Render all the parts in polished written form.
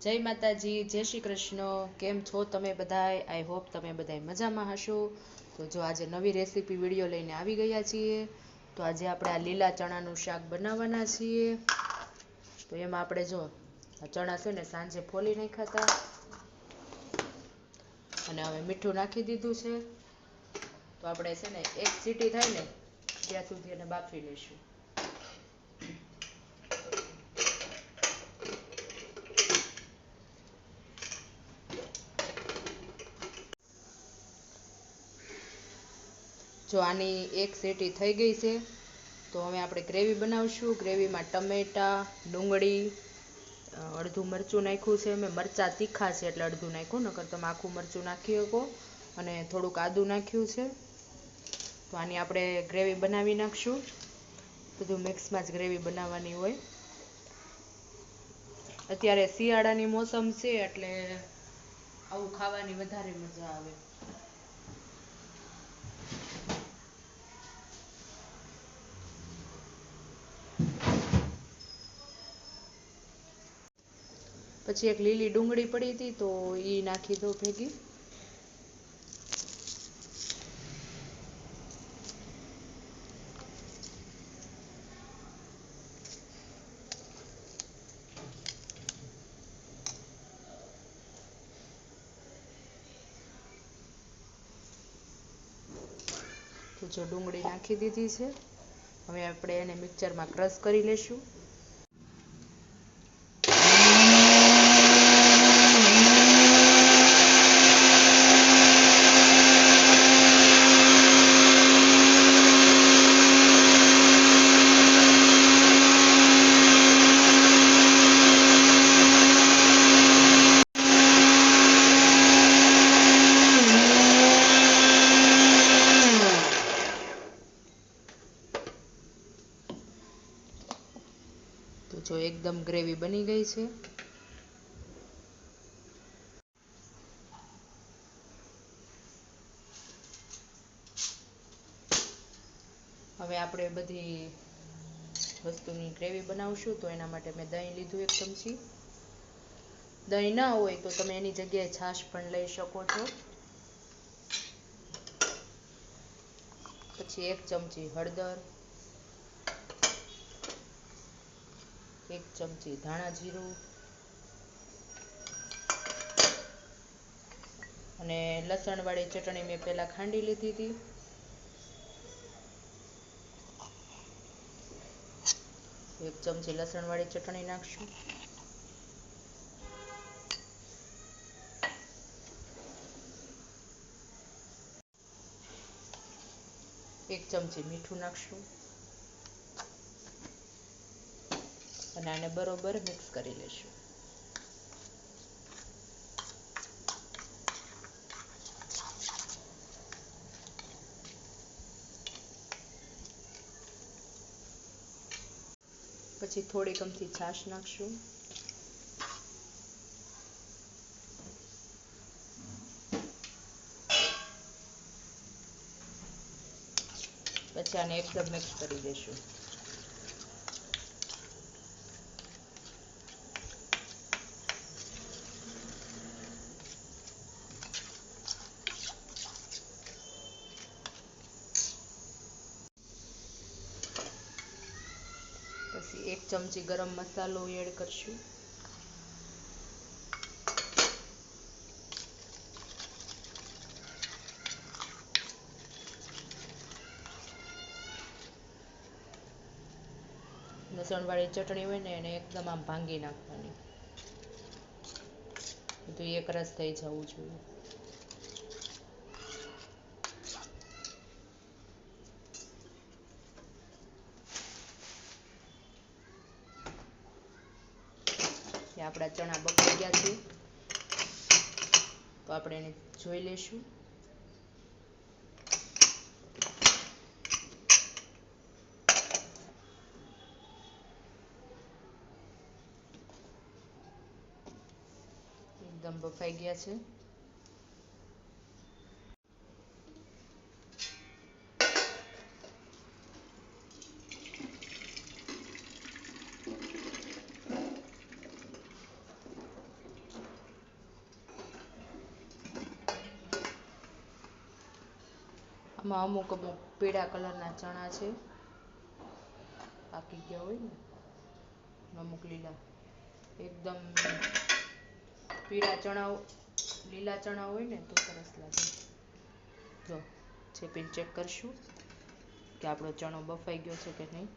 જય માતાજી, જય શ્રી કૃષ્ણ. કેમ છો તમે બધાય? આઈ હોપ તમે બધાય મજામાં હશો. તો જો આજે નવી રેસીપી વિડીયો લઈને આવી ગયા છીએ. તો આજે આપણે આ લીલા ચણાનું શાક બનાવવાના છીએ. તો એમાં આપણે જો આ ચણા છે ને સાંજે ફોલી નાખ્યા હતા અને હવે મીઠું નાખી દીધું છે. તો આપણે છે ને એક સીટી થાય ને ત્યાં સુધી એને બાફી લઈશું. જો આની એક સીટી થઈ ગઈ છે. તો હવે આપણે ગ્રેવી બનાવશું. ગ્રેવીમાં ટમેટા, ડુંગળી, અડધું મરચું નાખ્યું છે. મેં મરચાં તીખા છે એટલે અડધું નાખ્યું, નકર તમે આખું મરચું નાખી શકો. અને થોડુંક આદું નાખ્યું છે. તો આની આપણે ગ્રેવી બનાવી નાખશું. બધું મિક્સમાં જ ગ્રેવી બનાવવાની હોય. અત્યારે શિયાળાની મોસમ છે એટલે આવું ખાવાની વધારે મજા આવે. પછી એક લીલી ડુંગળી પડી હતી તો એ નાખી દો ભેગી. તો જો ડુંગળી નાખી દીધી છે. હવે આપણે એને મિક્સરમાં ક્રશ કરી લઈશું. તો જો એકદમ ગ્રેવી બની ગઈ છે. હવે આપણે બધી વસ્તુની ગ્રેવી બનાવશું. તો એના માટે મેં દહીં લીધું 1 ચમચી. દહીં ના હોય તો તમે એની જગ્યાએ છાશ પણ લઈ શકો છો. પછી 1 ચમચી હળદર, 1 ચમચી ધાણા જીરું અને લસણવાળી ચટણી મેં પહેલાં ખાંડી લીધી હતી. 1 ચમચી લસણવાળી ચટણી નાખશું. 1 ચમચી મીઠું નાખશું અને આને બરોબર મિક્સ કરી લઈશું. પછી થોડીક અમથી છાશ નાખશું. પછી આને એકદમ મિક્સ કરી દઈશું. પછી 1 ચમચી ગરમ મસાલો એડ કરશું. લસણવાળી ચટણી હોય ને એને એકદમ આમ ભાંગી નાખવાની. બધું એક રસ થઈ જવું જોઈએ. આપણા ચણા બફાઈ ગયા છે. તો આપણે એને જોઈ લઈશું. એકદમ બફાઈ ગયા છે. આમાં અમુક અમુક પીળા કલરના ચણા છે, પાકી ગયા હોય ને, અમુક લીલા. એકદમ લીલા ચણા હોય ને તો સરસ લાગે. જો ચેપીને ચેક કરશું કે આપણો ચણો બફાઈ ગયો છે કે નહીં.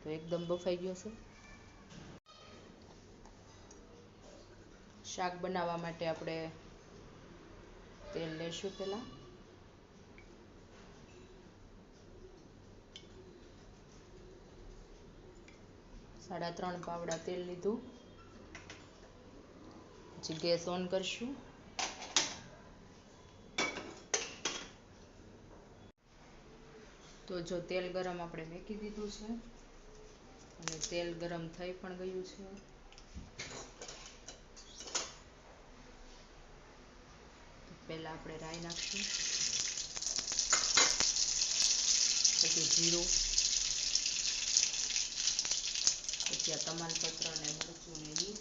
તો એકદમ બફાઈ ગયો છે. શાક બનાવવા માટે આપણે તેલ લઈશું પહેલાં. સાડા 3 પાવડા તેલ લીધું. પછી ગેસ ઓન કરશું. તો જો તેલ ગરમ આપણે મૂકી દીધું છે અને તેલ ગરમ થઈ પણ ગયું છે. પહેલા આપણે રાઈ નાખશું, પછી જીરું, પછી આ તમાલપત્ર ને મરચું ને એ.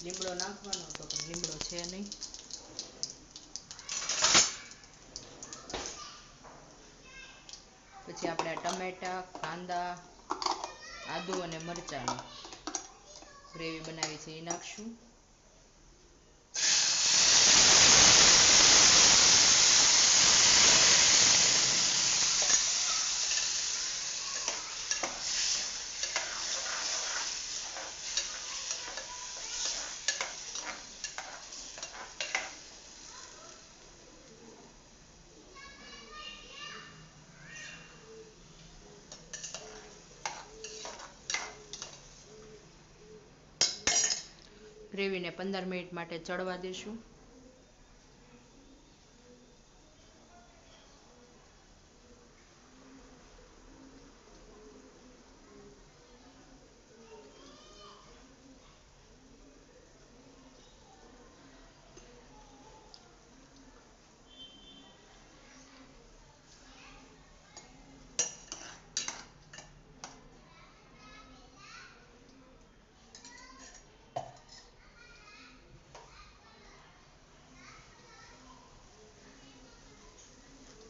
લીમડો નાખવાનો હતો પણ લીમડો છે નહીં. પછી આપણે ટમેટા, કાંદા, આદુ અને મરચાંની ગ્રેવી બનાવી છે એ નાખશું. ગ્રેવીને 15 મિનિટ માટે ચડવા દેશું.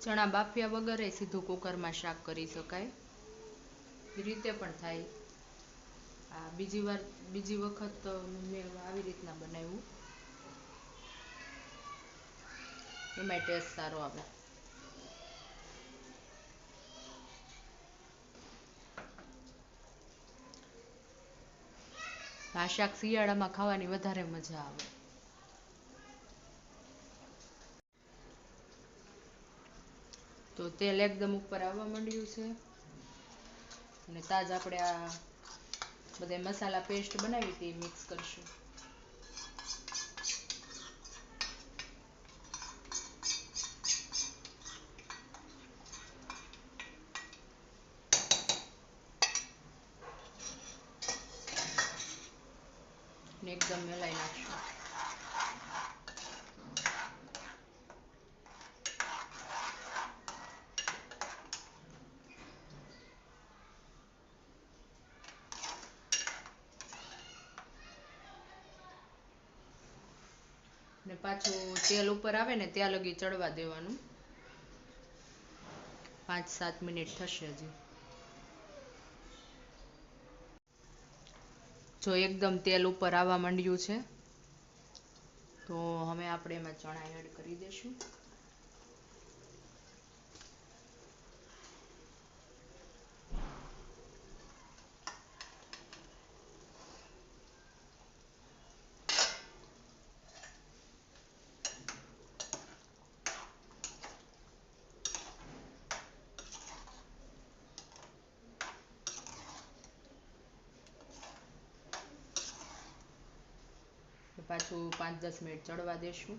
ચણા બાફ્યા વગર સીધું કુકરમાં શાક કરી શકાય, એ રીતે પણ થાય. આ બીજી વખત મેં આવી રીતના બનાવ્યું, એમાંય ટેસ્ટ સારો આવે. આ શાક શિયાળામાં ખાવાની વધારે મજા આવે. તો તેલ એકદમ ઉપર આવવા માંડ્યું છે અને તાજ આપણે આ બધા મસાલા પેસ્ટ બનાવી હતી મિક્સ કરશું. ને એકદમ મેલાઈ નાખશું. ને પાછું તેલ ઉપર આવે ને ત્યાં લગી ચડવા દેવાનું. 5-7 મિનિટ થશે હજી. જો એકદમ તેલ ઉપર આવવા માંડ્યું છે તો હવે આપણે એમાં ચણા એડ કરી દઈશું. પાછું 5-10 મિનિટ ચડવા દેશું.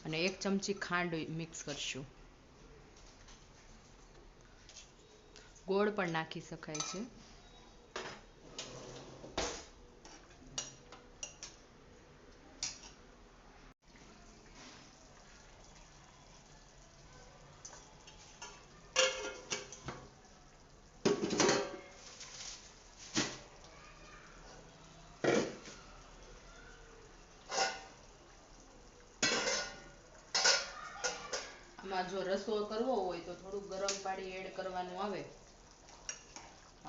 અને 1 ચમચી ખાંડ મિક્સ કરશું. ગોળ પણ નાખી શકાય છે. આમાં જો રસો કરવો હોય તો થોડું ગરમ પાણી એડ કરવાનું આવે.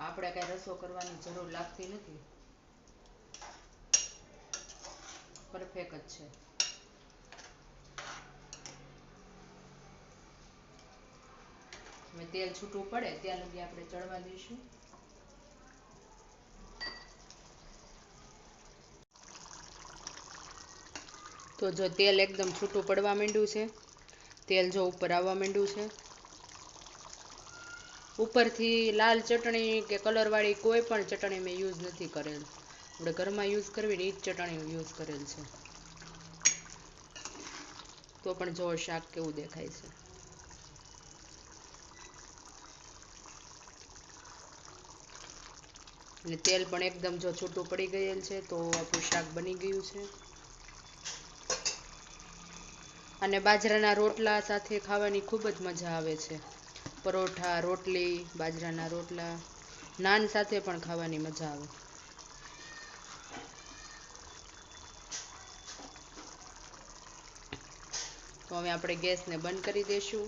આપણે કઈ રસો કરવાની જરૂર લાગતી નથી, પરફેક્ટ જ છે. હવે તેલ છૂટું પડે ત્યાં લગી આપણે ચડવા દઈશું. તો જો તેલ એકદમ છૂટું પડવા માંડ્યું છે, તેલ જો ઉપર આવવા માંડ્યું છે. ઉપરથી લાલ ચટણી કે કલરવાળી કોઈ પણ ચટણી મેં યુઝ નથી કરેલ. આપણે ઘરમાં યુઝ કરવી ને એ જ ચટણી યુઝ કરેલ છે. તો પણ જો શાક કેવું દેખાય છે. અને તેલ પણ એકદમ જો છૂટું પડી ગયેલ છે, તો આપણું શાક બની ગયું છે. અને બાજરાના રોટલા સાથે ખાવાની ખૂબ જ મજા આવે છે. પરોઠા, રોટલી, બાજરાના રોટલા, નાન સાથે પણ ખાવાની મજા આવે. તો હવે આપણે ગેસને બંધ કરી દઈશું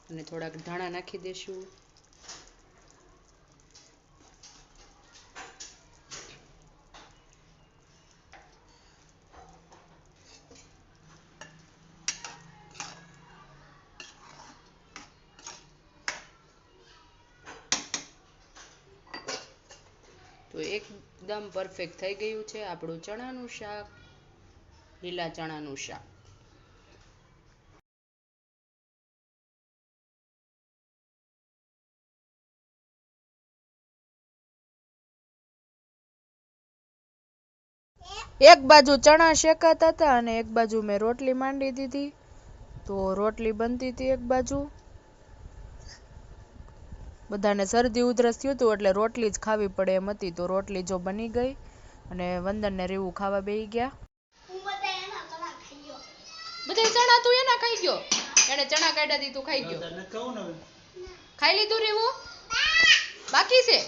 અને થોડાક ધાણા નાખી દઈશું. તો એકદમ પરફેક્ટ થઈ ગયું છે આપણું ચણાનું શાક, લીલા ચણાનું શાક. એક બાજુ ચણા શેકાતા હતા અને એક બાજુ મેં રોટલી માંડી દીધી. તો રોટલી બનતી હતી એક બાજુ. બધાને શરદી ઉધરસ થયું હતું એટલે રોટલી જ ખાવી પડે એમ હતી. તો રોટલી જો બની ગઈ અને વંદન ને રેવું ખાવા બેહી ગયા. બધા ચણા તું એના ખાઈ ગયો. એને ચણા કાઢ્યા દી તું ખાઈ ગયો. ખાઈ લીધું રેવું? બાકી છે?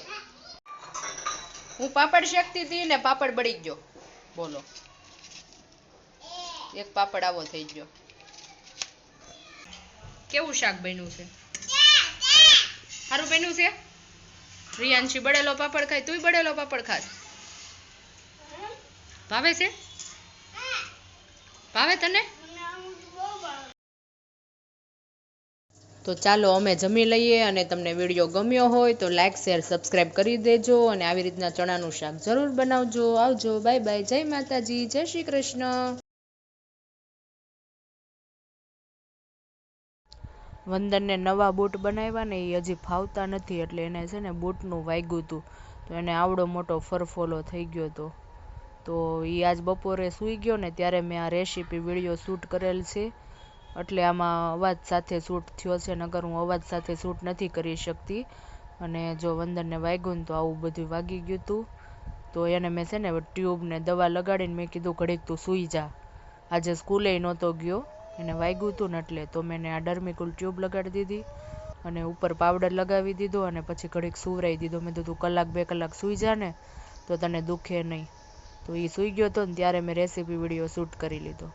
હું પાપડ શેકતી હતી ને પાપડ બળી ગયો. બોલો, એક પાપડ આવો થઈ ગયો. કેવું શાક બન્યું છે? સારું બન્યું છે? રિયાંશી બળેલો પાપડ ખાય, તુંય બળેલો પાપડ ખાસ? ભાવે છે? ભાવે તને? તો ચાલો અમે જમી લઈએ, અને તમને વિડીયો ગમ્યો હોય તો લાઈક, શેર, સબસ્ક્રાઈબ કરી દેજો. અને આવી રીતના ચણાનું શાક જરૂર બનાવજો. આવજો, બાય બાય, જય માતાજી, જય શ્રી કૃષ્ણ. વંદનને નવા બૂટ બનાવ્યા ને એ હજી ફાવતા નથી, એટલે એને છે ને બૂટનું વાગ્યું હતું. તો એને આવડો મોટો ફરફોલો થઈ ગયો હતો. તો એ આજ બપોરે સૂઈ ગયો ને ત્યારે મેં આ રેસીપી વિડીયો શૂટ કરેલ છે. એટલે આમાં અવાજ સાથે શૂટ થયો છે, નકર હું અવાજ સાથે શૂટ નથી કરી શકતી. અને જો વંદનને વાગ્યું ને તો આવું બધું વાગી ગયું હતું. તો એને મેં છે ને ટ્યુબને દવા લગાડીને મેં કીધું ઘડીક તું સૂઈ જા. આજે સ્કૂલે નહોતો ગયો, એને વાગ્યું હતું ને એટલે. તો મેં આ ડર્મિકુલ ટ્યુબ લગાડી દીધી અને ઉપર પાવડર લગાવી દીધો અને પછી ઘડીક સુવરાઈ દીધો. મેં કીધું કલાક 2 કલાક સૂઈ જા ને તો તને દુખે નહીં. તો એ સૂઈ ગયો હતો ને ત્યારે મેં રેસીપી વિડીયો શૂટ કરી લીધો.